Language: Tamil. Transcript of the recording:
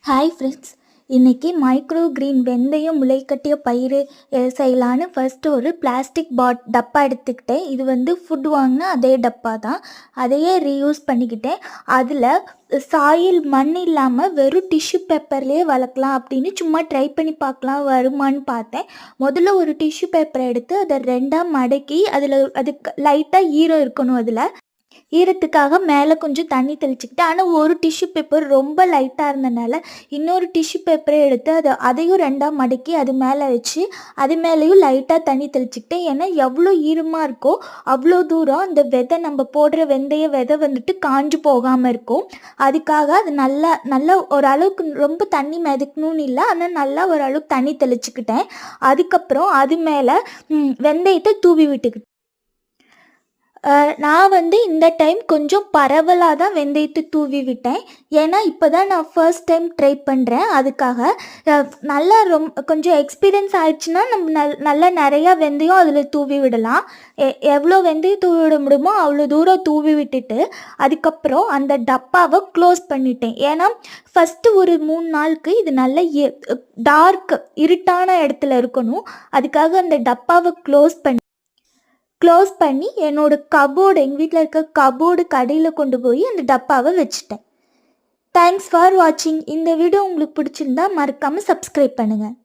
ஹாய் ஃப்ரெண்ட்ஸ், இன்றைக்கி மைக்ரோ கிரீன் வெந்தயம் முளைக்கட்டிய பயிறு செய்யலான்னு ஃபஸ்ட்டு ஒரு பிளாஸ்டிக் டப்பா எடுத்துக்கிட்டேன். இது ஃபுட் வாங்கினா அதே டப்பா தான், அதையே ரீயூஸ் பண்ணிக்கிட்டேன். அதில் சாயில் மண் இல்லாமல் வெறும் டிஷ்யூ பேப்பர்லேயே வளர்க்கலாம் அப்படின்னு சும்மா ட்ரை பண்ணி பார்க்கலாம் வருமானு பார்த்தேன். முதல்ல ஒரு டிஷ்யூ பேப்பரை எடுத்து அதை ரெண்டாக மடக்கி அதுக்கு லைட்டாக ஈரம் இருக்கணும். அதில் ஈரத்துக்காக மேலே கொஞ்சம் தண்ணி தெளிச்சுக்கிட்டேன். ஆனால் ஒரு டிஷ்யூ பேப்பர் ரொம்ப லைட்டாக இருந்தனால இன்னொரு டிஷ்யூ பேப்பரை எடுத்து அதையும் ரெண்டாக மடக்கி அது மேலே வச்சு அது மேலேயும் லைட்டாக தண்ணி தெளிச்சுக்கிட்டேன். ஏன்னா எவ்வளோ ஈரமாக இருக்கோ அவ்வளோ தூரம் அந்த விதை, நம்ம போடுற வெந்தய விதை காஞ்சு போகாமல் இருக்கும். அதுக்காக அது நல்லா ஓரளவுக்கு ரொம்ப தண்ணி மிதக்கணும்னு இல்லை, ஆனால் நல்லா ஓரளவுக்கு தண்ணி தெளிச்சுக்கிட்டேன். அதுக்கப்புறம் அது மேலே வெந்தயத்தை தூவி விட்டுக்கிட்டேன். நான் இந்த டைம் கொஞ்சம் பரவலாக தான் வெந்தயத்தை தூவி விட்டேன். ஏன்னா இப்போ தான் நான் ஃபர்ஸ்ட் டைம் ட்ரை பண்ணுறேன். அதுக்காக நல்லா கொஞ்சம் எக்ஸ்பீரியன்ஸ் ஆயிடுச்சுன்னா நம்ம நல்லா நிறையா வெந்தயம் அதில் தூவி விடலாம். எவ்வளோ வெந்தயம் தூவி விட முடியுமோ அவ்வளோ தூரம் தூவி விட்டுட்டு அதுக்கப்புறம் அந்த டப்பாவை க்ளோஸ் பண்ணிட்டேன். ஏன்னா ஃபஸ்ட்டு ஒரு 3 நாளுக்கு இது நல்ல டார்க் இருட்டான இடத்துல இருக்கணும். அதுக்காக அந்த டப்பாவை க்ளோஸ் பண்ணி என்னோடய கபோர்டு, எங்கள் வீட்டில் இருக்க கபோர்டு கடையில் கொண்டு போய் அந்த டப்பாவை வச்சுட்டேன். தேங்க்ஸ் ஃபார் வாட்சிங். இந்த வீடியோ உங்களுக்கு பிடிச்சிருந்தா மறக்காமல் சப்ஸ்கிரைப் பண்ணுங்கள்.